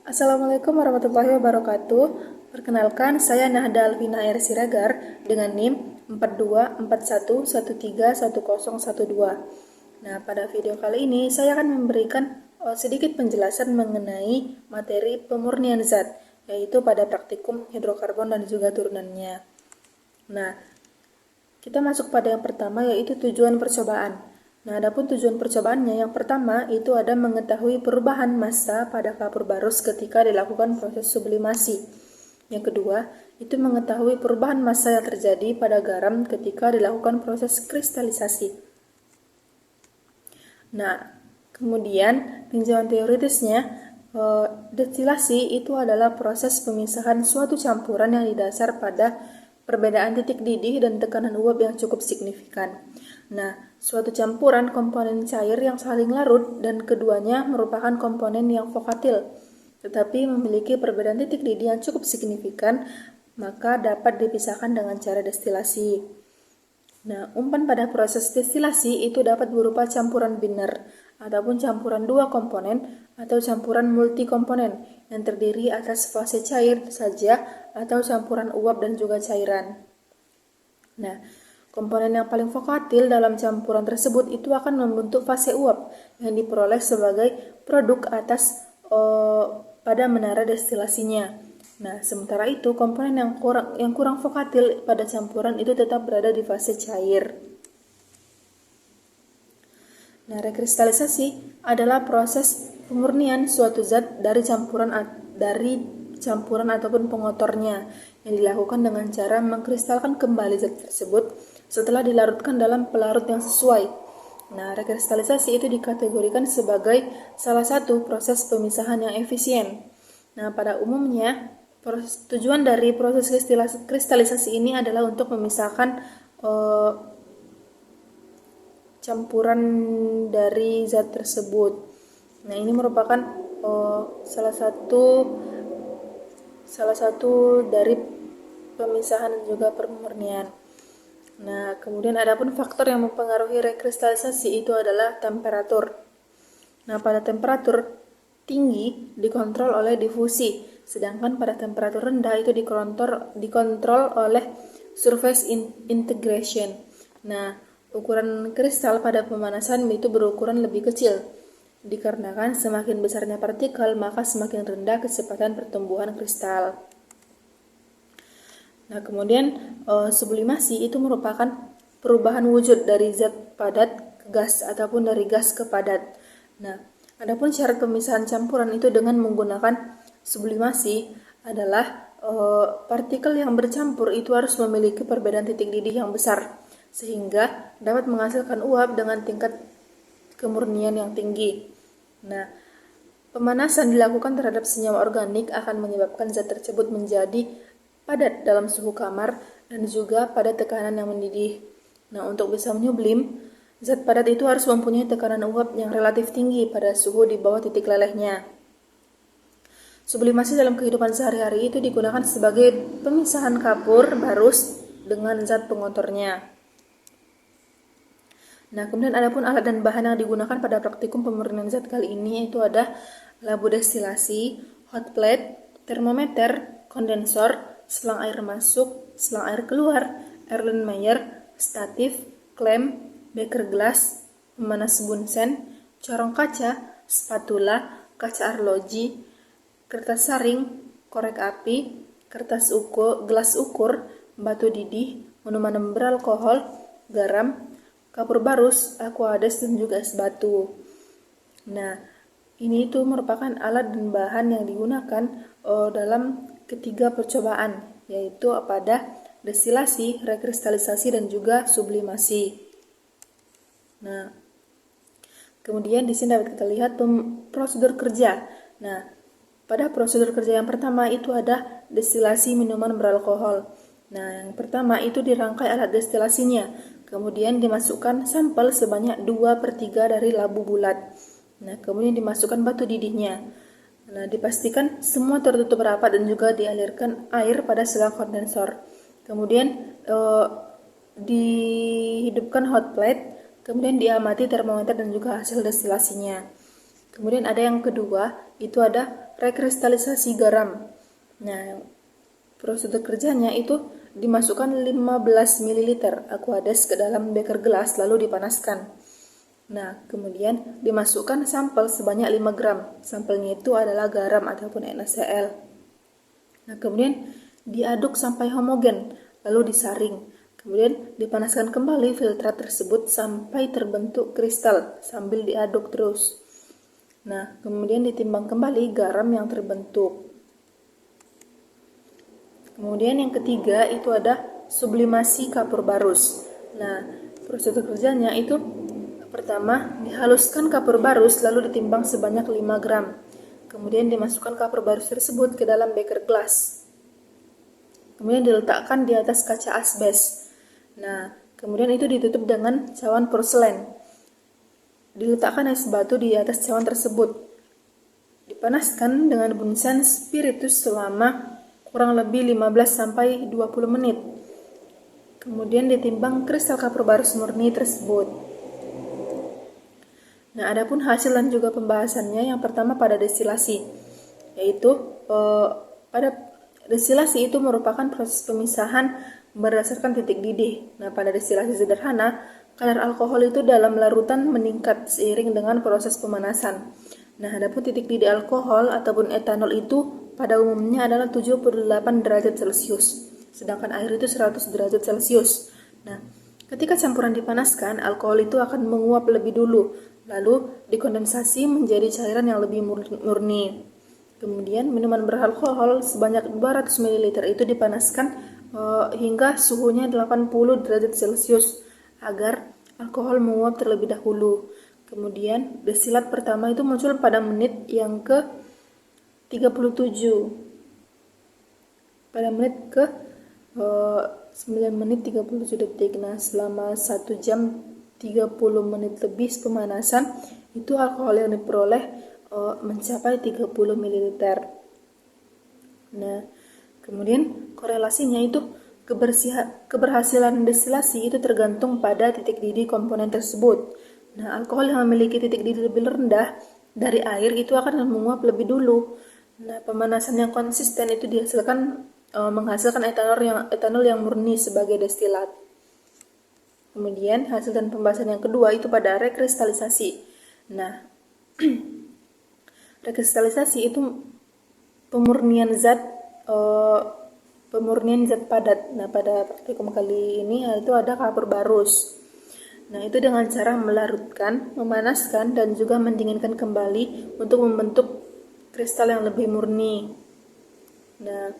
Assalamualaikum warahmatullahi wabarakatuh. Perkenalkan, saya Nahda Alvina R. Siregar dengan NIM 4241131012. Nah, pada video kali ini saya akan memberikan sedikit penjelasan mengenai materi pemurnian zat, yaitu pada praktikum hidrokarbon dan juga turunannya. Nah, kita masuk pada yang pertama, yaitu tujuan percobaan. Nah, adapun tujuan percobaannya, yang pertama itu ada mengetahui perubahan massa pada kapur barus ketika dilakukan proses sublimasi. Yang kedua, itu mengetahui perubahan massa yang terjadi pada garam ketika dilakukan proses kristalisasi. Nah, kemudian tinjauan teoritisnya, destilasi itu adalah proses pemisahan suatu campuran yang didasar pada perbedaan titik didih dan tekanan uap yang cukup signifikan. Nah, suatu campuran komponen cair yang saling larut dan keduanya merupakan komponen yang vokatil, tetapi memiliki perbedaan titik didih yang cukup signifikan, maka dapat dipisahkan dengan cara destilasi. Nah, umpan pada proses destilasi itu dapat berupa campuran biner, ataupun campuran dua komponen, atau campuran multikomponen, yang terdiri atas fase cair saja, atau campuran uap dan juga cairan. Nah, komponen yang paling vokatil dalam campuran tersebut itu akan membentuk fase uap, yang diperoleh sebagai produk atas pada menara destilasinya. Nah, sementara itu komponen yang kurang vokatil pada campuran itu tetap berada di fase cair. Nah, rekristalisasi adalah proses pemurnian suatu zat dari campuran ataupun pengotornya, yang dilakukan dengan cara mengkristalkan kembali zat tersebut setelah dilarutkan dalam pelarut yang sesuai. Nah, rekristalisasi itu dikategorikan sebagai salah satu proses pemisahan yang efisien. Nah, pada umumnya tujuan dari proses kristalisasi ini adalah untuk memisahkan campuran dari zat tersebut. Nah, ini merupakan salah satu dari pemisahan dan juga pemurnian. Nah, kemudian adapun faktor yang mempengaruhi rekristalisasi itu adalah temperatur. Nah, pada temperatur tinggi dikontrol oleh difusi, sedangkan pada temperatur rendah itu dikontrol oleh surface integration. Nah, ukuran kristal pada pemanasan itu berukuran lebih kecil, dikarenakan semakin besarnya partikel maka semakin rendah kecepatan pertumbuhan kristal. Nah, kemudian sublimasi itu merupakan perubahan wujud dari zat padat ke gas ataupun dari gas ke padat. Nah, adapun syarat pemisahan campuran itu dengan menggunakan sublimasi adalah partikel yang bercampur itu harus memiliki perbedaan titik didih yang besar, sehingga dapat menghasilkan uap dengan tingkat kemurnian yang tinggi. Nah, pemanasan dilakukan terhadap senyawa organik akan menyebabkan zat tersebut menjadi padat dalam suhu kamar dan juga pada tekanan yang mendidih. Nah, untuk bisa menyublim, zat padat itu harus mempunyai tekanan uap yang relatif tinggi pada suhu di bawah titik lelehnya. Sublimasi dalam kehidupan sehari-hari itu digunakan sebagai pemisahan kapur barus dengan zat pengotornya. Nah, kemudian adapun alat dan bahan yang digunakan pada praktikum pemurnian zat kali ini itu ada labu destilasi, hot plate, termometer, kondensor, selang air masuk, selang air keluar, Erlenmeyer, statif, klem, beker gelas, pemanas bunsen, corong kaca, spatula, kaca arloji, kertas saring, korek api, gelas ukur, batu didih, minuman beralkohol, garam, kapur barus, aquades, dan juga es batu. Nah, ini itu merupakan alat dan bahan yang digunakan dalam ketiga percobaan, yaitu pada destilasi, rekristalisasi, dan juga sublimasi. Nah, kemudian di sini dapat kita lihat prosedur kerja. Nah, pada prosedur kerja yang pertama itu ada destilasi minuman beralkohol. Nah, yang pertama itu dirangkai alat destilasinya, kemudian dimasukkan sampel sebanyak 2/3 dari labu bulat. Nah, kemudian dimasukkan batu didihnya. Nah, dipastikan semua tertutup rapat dan juga dialirkan air pada selang kondensor. Kemudian dihidupkan hot plate, kemudian diamati termometer dan juga hasil destilasinya. Kemudian ada yang kedua, itu ada rekristalisasi garam. Nah, prosedur kerjanya itu dimasukkan 15 ml Aquades ke dalam beker gelas lalu dipanaskan. Nah, kemudian dimasukkan sampel sebanyak 5 gram. Sampelnya itu adalah garam ataupun NaCl. Nah, kemudian diaduk sampai homogen, lalu disaring. Kemudian dipanaskan kembali filtrat tersebut sampai terbentuk kristal sambil diaduk terus. Nah, kemudian ditimbang kembali garam yang terbentuk. Kemudian yang ketiga itu ada sublimasi kapur barus. Nah, prosedur kerjanya itu pertama dihaluskan kapur barus lalu ditimbang sebanyak 5 gram. Kemudian dimasukkan kapur barus tersebut ke dalam beker gelas. Kemudian diletakkan di atas kaca asbes. Nah, kemudian itu ditutup dengan cawan porselen. Diletakkan es batu di atas cawan tersebut. Dipanaskan dengan bunsen spiritus selama kurang lebih 15-20 menit. Kemudian ditimbang kristal kapur barus murni tersebut. Nah, adapun hasil dan juga pembahasannya yang pertama pada destilasi, yaitu pada destilasi itu merupakan proses pemisahan berdasarkan titik didih. Nah, pada destilasi sederhana, kadar alkohol itu dalam larutan meningkat seiring dengan proses pemanasan. Nah, adapun titik didih alkohol ataupun etanol itu pada umumnya adalah 78 derajat Celcius, sedangkan air itu 100 derajat Celcius. Nah, ketika campuran dipanaskan, alkohol itu akan menguap lebih dulu, lalu dikondensasi menjadi cairan yang lebih murni. Kemudian minuman beralkohol sebanyak 200 ml itu dipanaskan hingga suhunya 80 derajat Celcius agar alkohol menguap terlebih dahulu. Kemudian destilat pertama itu muncul pada menit yang ke 37. Pada menit ke 9 menit 37 detik. Nah, selama 1 jam 30 menit lebih pemanasan, itu alkohol yang diperoleh mencapai 30 ml. Nah, kemudian korelasinya itu keberhasilan destilasi itu tergantung pada titik didih komponen tersebut. Nah, alkohol yang memiliki titik didih lebih rendah dari air itu akan menguap lebih dulu. Nah, pemanasan yang konsisten itu menghasilkan etanol yang murni sebagai destilat. Kemudian hasil dan pembahasan yang kedua itu pada rekristalisasi. Nah, rekristalisasi itu pemurnian zat padat. Nah, pada praktikum kali ini itu ada kapur barus. Nah, itu dengan cara melarutkan, memanaskan, dan juga mendinginkan kembali untuk membentuk kristal yang lebih murni. Nah,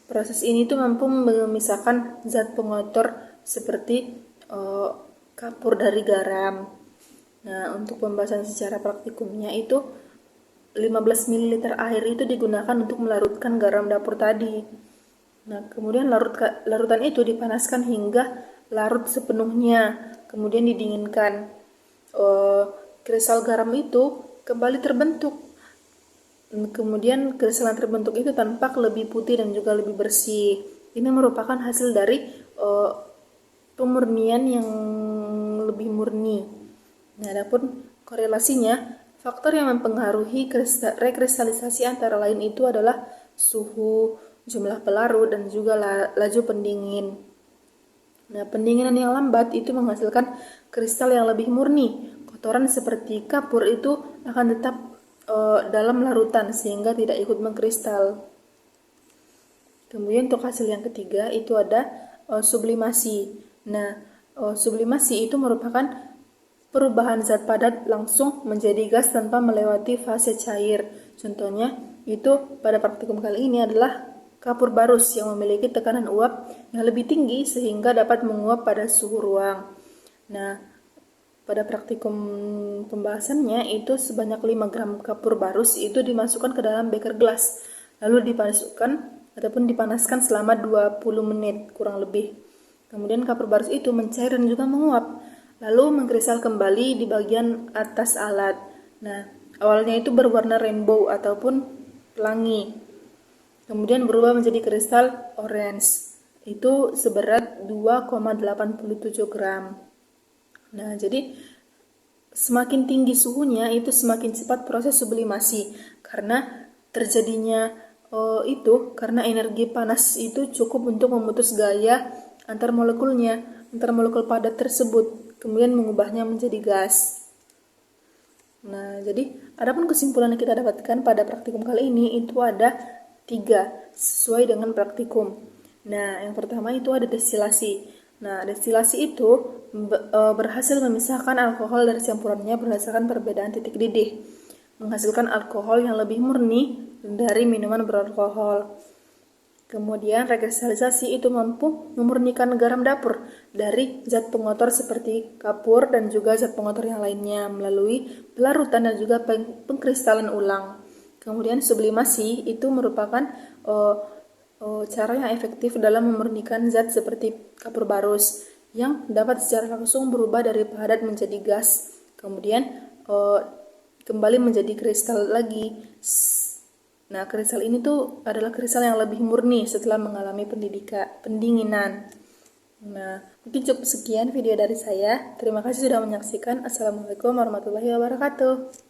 proses ini tuh mampu memisahkan zat pengotor seperti kapur dari garam. Nah, untuk pembahasan secara praktikumnya itu 15 ml air itu digunakan untuk melarutkan garam dapur tadi. Nah, kemudian larutan itu dipanaskan hingga larut sepenuhnya, kemudian didinginkan. Kristal garam itu kembali terbentuk. Kemudian kristal yang terbentuk itu tampak lebih putih dan juga lebih bersih. Ini merupakan hasil dari pemurnian yang lebih murni. Nah, adapun korelasinya, faktor yang mempengaruhi rekristalisasi antara lain itu adalah suhu, jumlah pelarut, dan juga laju pendingin. Nah, pendinginan yang lambat itu menghasilkan kristal yang lebih murni. Kotoran seperti kapur itu akan tetap dalam larutan sehingga tidak ikut mengkristal. Kemudian untuk hasil yang ketiga itu ada sublimasi. Nah, sublimasi itu merupakan perubahan zat padat langsung menjadi gas tanpa melewati fase cair. Contohnya itu pada praktikum kali ini adalah kapur barus yang memiliki tekanan uap yang lebih tinggi sehingga dapat menguap pada suhu ruang. Nah, pada praktikum pembahasannya itu sebanyak 5 gram kapur barus itu dimasukkan ke dalam beker gelas lalu dipanaskan selama 20 menit kurang lebih. Kemudian kapur barus itu mencair dan juga menguap lalu mengkristal kembali di bagian atas alat. Nah, awalnya itu berwarna rainbow ataupun pelangi, kemudian berubah menjadi kristal orange itu seberat 2,87 gram. Nah, jadi semakin tinggi suhunya itu semakin cepat proses sublimasi, karena terjadinya karena energi panas itu cukup untuk memutus gaya antar molekul padat tersebut, kemudian mengubahnya menjadi gas. Nah, jadi adapun kesimpulan yang kita dapatkan pada praktikum kali ini itu ada 3 sesuai dengan praktikum. Nah, yang pertama itu ada destilasi. Nah, destilasi itu berhasil memisahkan alkohol dari campurannya berdasarkan perbedaan titik didih, menghasilkan alkohol yang lebih murni dari minuman beralkohol. Kemudian rekristalisasi itu mampu memurnikan garam dapur dari zat pengotor seperti kapur dan juga zat pengotor yang lainnya melalui pelarutan dan juga pengkristalan ulang. Kemudian sublimasi itu merupakan cara yang efektif dalam memurnikan zat seperti kapur barus yang dapat secara langsung berubah dari padat menjadi gas, kemudian kembali menjadi kristal lagi. Nah, kristal ini tuh adalah kristal yang lebih murni setelah mengalami pendinginan. Nah, mungkin cukup sekian video dari saya. Terima kasih sudah menyaksikan. Assalamualaikum warahmatullahi wabarakatuh.